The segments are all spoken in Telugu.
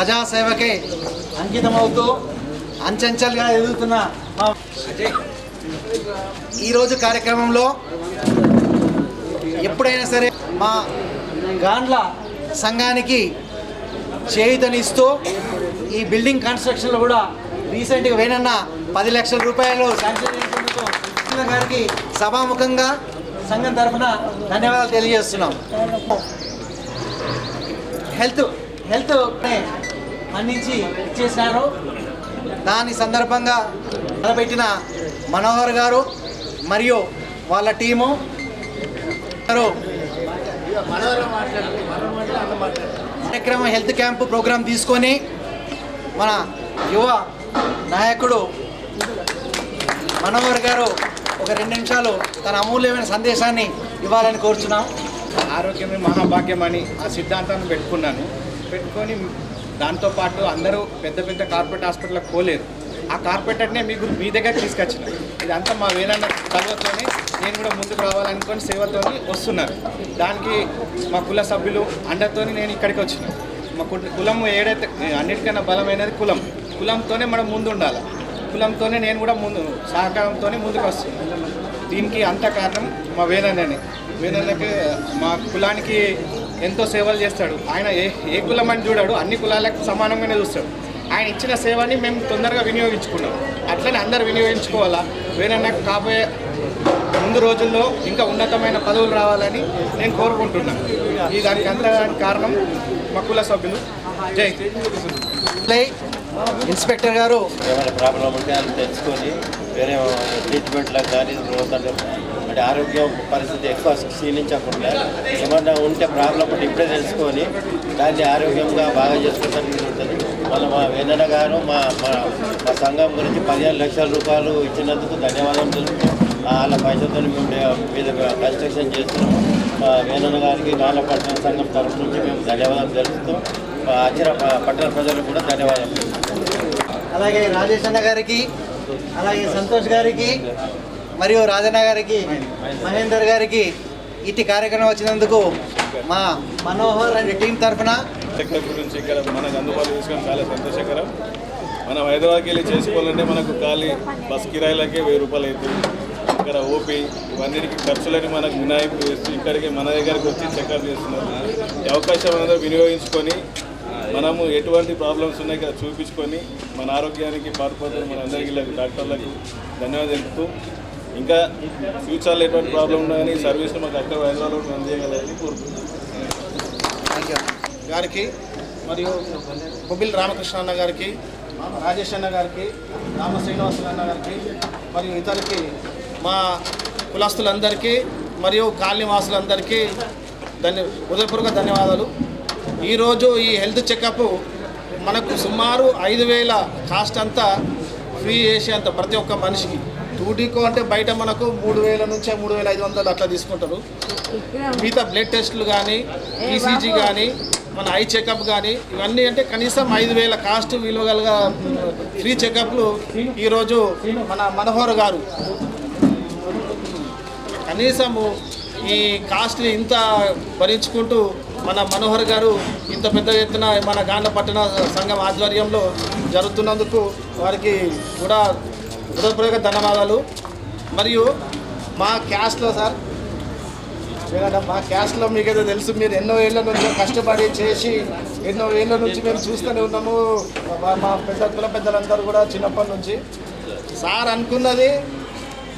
ప్రజాసేవకే అంకితమవుతూ అంచెంచెలుగా ఎదుగుతున్న ఈరోజు కార్యక్రమంలో ఎప్పుడైనా సరే మా గాండ్ల సంఘానికి చేయూతనిస్తూ ఈ బిల్డింగ్ కన్స్ట్రక్షన్లో కూడా రీసెంట్గా వేనన్న 10 లక్షల రూపాయలు శాంక్షన్ చేసినందుకు గారికి సభాముఖంగా సంఘం తరఫున ధన్యవాదాలు తెలియజేస్తున్నాం. హెల్త్ అందించి ఇచ్చేసినారు. దాని సందర్భంగా నిలబెట్టిన మనోహర్ గారు మరియు వాళ్ళ టీము కార్యక్రమం హెల్త్ క్యాంపు ప్రోగ్రాం తీసుకొని మన యువ నాయకుడు మనోహర్ గారు ఒక 2 నిమిషాలు తన అమూల్యమైన సందేశాన్ని ఇవ్వాలని కోరుచున్నాం. ఆరోగ్యమే మహాభాగ్యం అని ఆ సిద్ధాంతాన్ని పెట్టుకొని దాంతోపాటు అందరూ పెద్ద పెద్ద కార్పొరేట్ హాస్పిటల్కి పోలేరు. ఆ కార్పొరేటర్నే మీ దగ్గర తీసుకొచ్చిన ఇదంతా మా వేనన్న చదువుతోనే నేను కూడా ముందుకు రావాలనుకొని సేవతోని వస్తున్నారు. దానికి మా కుల సభ్యులు అండతోని నేను ఇక్కడికి వచ్చిన. మా కులం ఏదైతే అన్నిటికన్నా బలమైనది కులంతోనే మనం ముందు ఉండాలి. కులంతోనే నేను కూడా సహకారంతోనే ముందుకు వస్తున్నాను. దీనికి అంత కారణం మా వేనన్నకి మా కులానికి ఎంతో సేవలు చేస్తాడు. ఆయన ఏ కులం అని చూడాడు, అన్ని కులాలకు సమానంగానే చూస్తాడు. ఆయన ఇచ్చిన సేవని మేము తొందరగా వినియోగించుకున్నాం. అట్లనే అందరు వినియోగించుకోవాలా. వేనన్నకు కాబోయే ముందు రోజుల్లో ఇంకా ఉన్నతమైన పదవులు రావాలని నేను కోరుకుంటున్నాను. దానికి అంతడానికి కారణం మా కుల సభ్యులు. జై ఇన్స్పెక్టర్ గారు ఏమైనా ప్రాబ్లం ఉంటే అది తెలుసుకొని వేరే ట్రీట్మెంట్లకు కానీ అంటే ఆరోగ్య పరిస్థితి ఎక్కువ క్షీణించకుండా ఏమన్నా ఉంటే ప్రాబ్లం ఉంటే ఇప్పుడే తెలుసుకొని దాన్ని ఆరోగ్యంగా బాగా చేసుకోవడానికి ఉంటుంది. మా వేనన్న గారు మా సంఘం గురించి 15 లక్షల రూపాయలు ఇచ్చినందుకు ధన్యవాదాలు తెలుపుతాం. వాళ్ళ పైసలతో మేము మీద కన్స్ట్రక్షన్ చేస్తున్నాము. మా వేనన్న గారికి నాల పట్టణ సంఘం తరఫు నుంచి మేము ధన్యవాదాలు తెలుపుతాం. అచిర పట్టణ ప్రజలకు కూడా ధన్యవాదాలు. అలాగే రాజేష్ అన్న గారికి, అలాగే సంతోష్ గారికి మరియు రాజన్న గారికి, మహేందర్ గారికి ఇటు కార్యక్రమం వచ్చినందుకు మా మనోహర్ అండ్ టీం తరఫున గురించి ఇక్కడ మనకు అందుబాటులో తీసుకొని చాలా సంతోషకరం. మనం హైదరాబాద్కి వెళ్ళి చేసుకోవాలంటే మనకు ఖాళీ బస్ కిరాయిలకే 1000 రూపాయలు అవుతుంది. ఇక్కడ ఓపీ ఇవన్నిటికి ఖర్చులని మనకు మినాయింపు చేస్తూ ఇక్కడికి మన దగ్గరికి వచ్చి చెకప్ చేస్తున్నారు. ఈ అవకాశం అనేది వినియోగించుకొని మనము ఎటువంటి ప్రాబ్లమ్స్ ఉన్నాయి ఇక్కడ చూపించుకొని మన ఆరోగ్యానికి పాటుపడుతున్న మన అందరికీ డాక్టర్లకు ధన్యవాదాలు తెలుపుతూ ఇంకా ఫ్యూచర్లో ఎటువంటి ప్రాబ్లం ఉన్నా కానీ సర్వీస్ను మాకు అక్కడ హైదరాబాద్లో అందజేయగలని కోరుకుంటున్నాను. గారికి మరియు కొబ్బిల్ రామకృష్ణ అన్న గారికి, రాజేష్ అన్న గారికి, రామ శ్రీనివాసులు అన్న గారికి మరియు ఇతరులకి మా కులస్తులందరికీ మరియు కాలనీవాసులందరికీ హృదయపూర్వక ధన్యవాదాలు. ఈరోజు ఈ హెల్త్ చెకప్ మనకు సుమారు 5,000 కాస్ట్ అంతా ఫ్రీ చేసేంత ప్రతి ఒక్క మనిషికి. టూటీకో అంటే బయట మనకు 3,000 నుంచి 3,500 అట్లా తీసుకుంటారు. మిగతా బ్లడ్ టెస్టులు కానీ, ఈసీజీ కానీ, మన ఐ చెకప్ కానీ ఇవన్నీ అంటే కనీసం 5,000 కాస్ట్ విలువగల ఫ్రీ చెకప్లు ఈరోజు మన మనోహర్ గారు కనీసము ఈ కాస్ట్ని ఇంత భరించుకుంటూ మన మనోహర్ గారు ఇంత పెద్ద ఎత్తున మన గాండ్ల పట్టణ సంఘం ఆధ్వర్యంలో జరుగుతున్నందుకు వారికి కూడా హృదయపూర్వక ధన్యవాదాలు. మరియు మా క్యాస్ట్లో సార్ మా క్యాస్ట్లో మీకైతే తెలుసు, మీరు ఎన్నో ఏళ్ళ నుంచి కష్టపడి చేసి ఎన్నో ఏళ్ళ నుంచి మేము చూస్తూనే ఉన్నాము. మా కుల పెద్దలందరూ కూడా చిన్నప్పటి నుంచి సార్ అనుకున్నది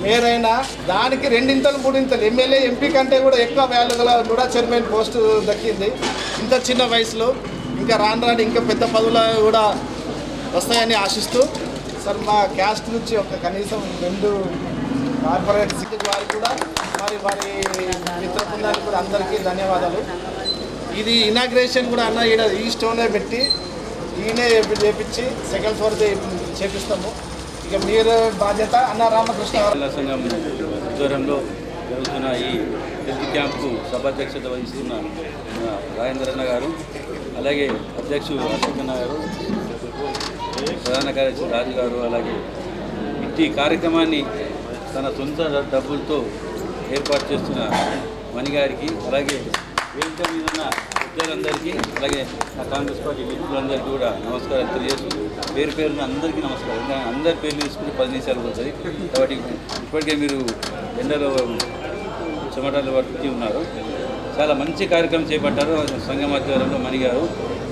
మేరైనా దానికి 2 3 ఎమ్మెల్యే ఎంపీ కంటే కూడా ఎక్కువ వాల్యూ గల కూడా చైర్మన్ పోస్టు దక్కింది. ఇంత చిన్న వయసులో ఇంకా రాను ఇంకా పెద్ద పదవులు కూడా వస్తాయని ఆశిస్తూ సార్ మా క్యాస్ట్ నుంచి ఒక కనీసం 2 కార్పొరేట్ సిటీ వారికి కూడా వారి మిత్ర బృందానికి కూడా అందరికీ ధన్యవాదాలు. ఇది ఇనాగ్రేషన్ కూడా అన్న ఈ స్టోనే పెట్టి ఈయనే చేపించి సెకండ్ ఫ్లోర్ చేపిస్తాము. ఇక మీరు బాధ్యత అన్న రామకృష్ణ సంఘం ఆధ్వర్యంలో జరుగుతున్న ఈ హెల్త్ క్యాంపు సభాధ్యక్షత వహిస్తున్న రాజేంద్ర అన్న గారు, అలాగే అధ్యక్షుడు అశోక్ అన్న గారు, ప్రధాన కార్యదర్శి రాజు గారు, అలాగే ఇట్టి కార్యక్రమాన్ని తన సొంత డబ్బులతో ఏర్పాటు చేస్తున్న మణిగారికి, అలాగే వేదిక మీద ఉన్న పెద్దలందరికీ అలాగే నా కాంగ్రెస్ పార్టీ మిత్రులందరికీ కూడా నమస్కారం తెలియజేస్తూ పేరు పేరున అందరికీ నమస్కారం. ఎందుకంటే అందరి పేర్లు తీసుకుంటే 10 నిమిషాలు పోతుంది కాబట్టి ఇప్పటికే మీరు ఎండలో చెమటలు పడుతూ ఉన్నారు. చాలా మంచి కార్యక్రమం చేపట్టారు సంఘం ఆధ్వర్యంలో మణి గారు.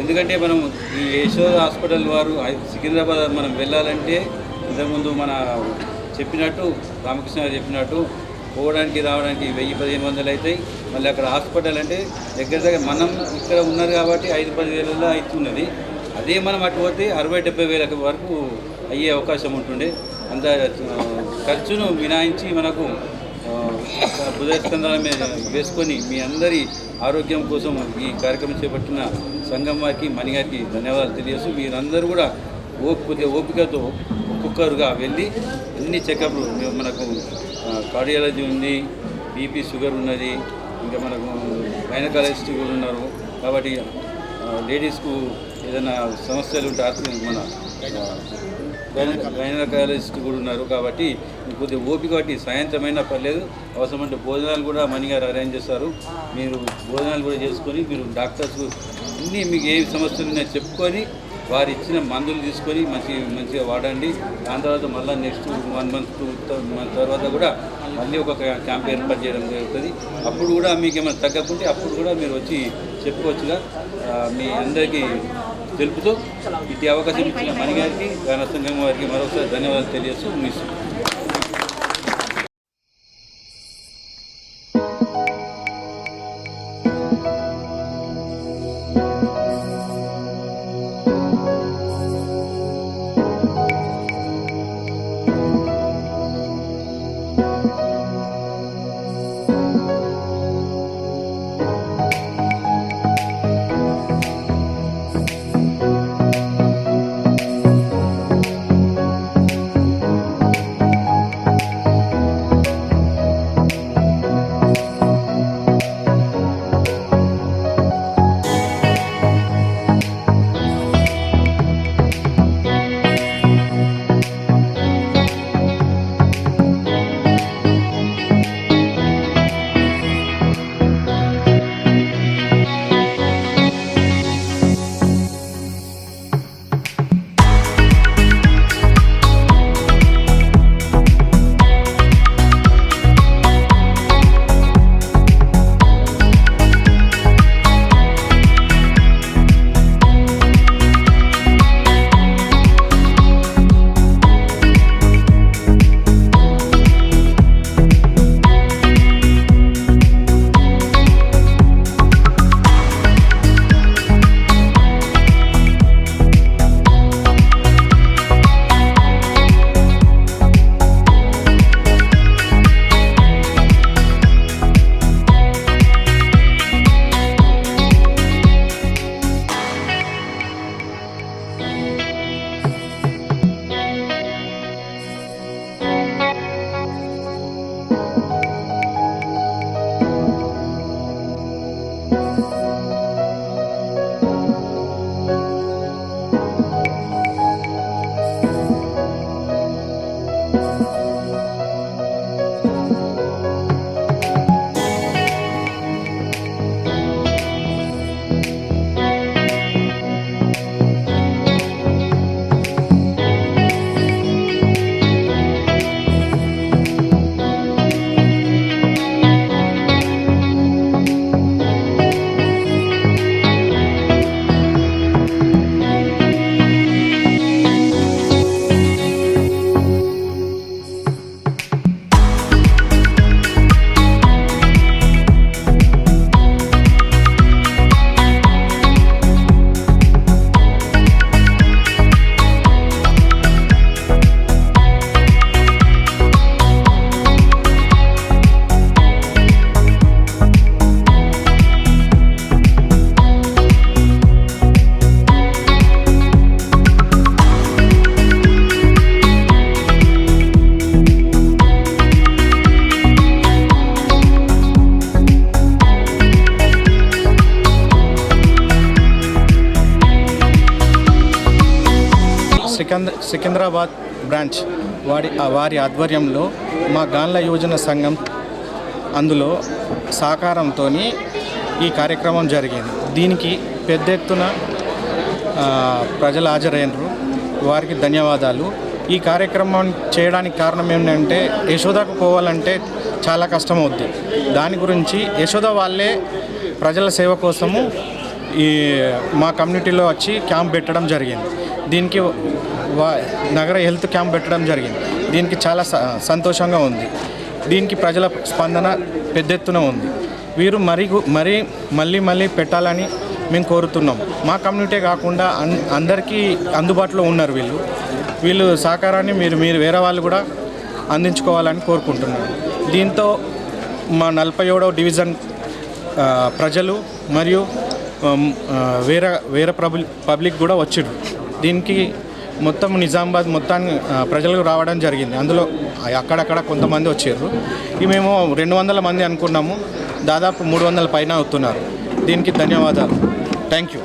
ఎందుకంటే మనం ఈ యశోద హాస్పిటల్ వారు సికింద్రాబాద్ మనం వెళ్ళాలంటే ఇంతకుముందు మన చెప్పినట్టు రామకృష్ణ గారు చెప్పినట్టు పోవడానికి రావడానికి 1000-1500 అవుతాయి. మళ్ళీ అక్కడ హాస్పిటల్ అంటే దగ్గర మనం ఇక్కడ ఉన్నారు కాబట్టి 5-10 వేలలో అవుతున్నది. అదే మనం అటు పోతే 60-70 వేల వరకు అయ్యే అవకాశం ఉంటుండే. అంత ఖర్చును మినాయించి మనకు బుధస్కంధాల మీద వేసుకొని మీ అందరి ఆరోగ్యం కోసం ఈ కార్యక్రమం చేపట్టిన సంఘం వారికి మణి గారికి ధన్యవాదాలు తెలియజేస్తూ మీరందరూ కూడా ఓపికతో ఒక్కొక్కరుగా వెళ్ళి అన్ని చెకప్లు మనకు కార్డియాలజీ ఉంది, బీపీ షుగర్ ఉన్నది, ఇంకా మనకు గైనకాలజిస్ట్ కూడా ఉన్నారు. కాబట్టి లేడీస్కు ఏదైనా సమస్యలు ఉంటే మన గైనకాలజిస్ట్ కూడా ఉన్నారు. కాబట్టి కొద్దిగా ఓపిక బట్టి సాయంత్రమైనా పర్లేదు, అవసరమంటే భోజనాలు కూడా మణి గారు అరేంజ్ చేస్తారు. మీరు భోజనాలు కూడా చేసుకొని మీరు డాక్టర్స్ అన్నీ మీకు ఏ సమస్యలు ఉన్నాయో చెప్పుకొని వారు ఇచ్చిన మందులు తీసుకొని మంచిగా వాడండి. దాని తర్వాత మళ్ళీ నెక్స్ట్ 1 month 2 month తర్వాత కూడా మళ్ళీ ఒక క్యాంప్ ఏర్పాటు చేయడం జరుగుతుంది. అప్పుడు కూడా మీకు ఏమైనా తగ్గకుంటే అప్పుడు కూడా మీరు వచ్చి చెప్పుకోవచ్చుగా. మీ అందరికీ తెలుపుతూ ఇటు అవకాశం ఇచ్చిన మణి గారికి గాన సంఘం వారికి మరొకసారి ధన్యవాదాలు తెలియజేస్తూ ముగిస్తున్నాను. సికింద్రాబాద్ బ్రాంచ్ వారి ఆధ్వర్యంలో మా గాన్ల యువజన సంఘం అందులో సహకారంతో ఈ కార్యక్రమం జరిగింది. దీనికి పెద్ద ఎత్తున ప్రజలు హాజరైనరు, వారికి ధన్యవాదాలు. ఈ కార్యక్రమం చేయడానికి కారణం ఏంటంటే యశోదకు పోవాలంటే చాలా కష్టం అవుద్ది. దాని గురించి యశోద వాళ్ళే ప్రజల సేవ కోసము ఈ మా కమ్యూనిటీలో వచ్చి క్యాంప్ పెట్టడం జరిగింది. దీనికి నగర హెల్త్ క్యాంప్ పెట్టడం జరిగింది. దీనికి చాలా సంతోషంగా ఉంది. దీనికి ప్రజల స్పందన పెద్ద ఎత్తున ఉంది. వీరు మళ్ళీ పెట్టాలని మేము కోరుతున్నాం. మా కమ్యూనిటీ కాకుండా అందరికీ అందుబాటులో ఉన్నారు. వీళ్ళు సహకారాన్ని మీరు వేరే వాళ్ళు కూడా అందించుకోవాలని కోరుకుంటున్నాను. దీంతో మా 47వ డివిజన్ ప్రజలు మరియు వేరే పబ్లిక్ కూడా వచ్చిండ్రు. దీనికి మొత్తం నిజామాబాద్ మొత్తాన్ని ప్రజలకు రావడం జరిగింది. అందులో అక్కడక్కడ కొంతమంది వచ్చారు. మేము 200 మంది అనుకున్నాము, దాదాపు 300 పైన అవుతున్నారు. దీనికి ధన్యవాదాలు. Thank you.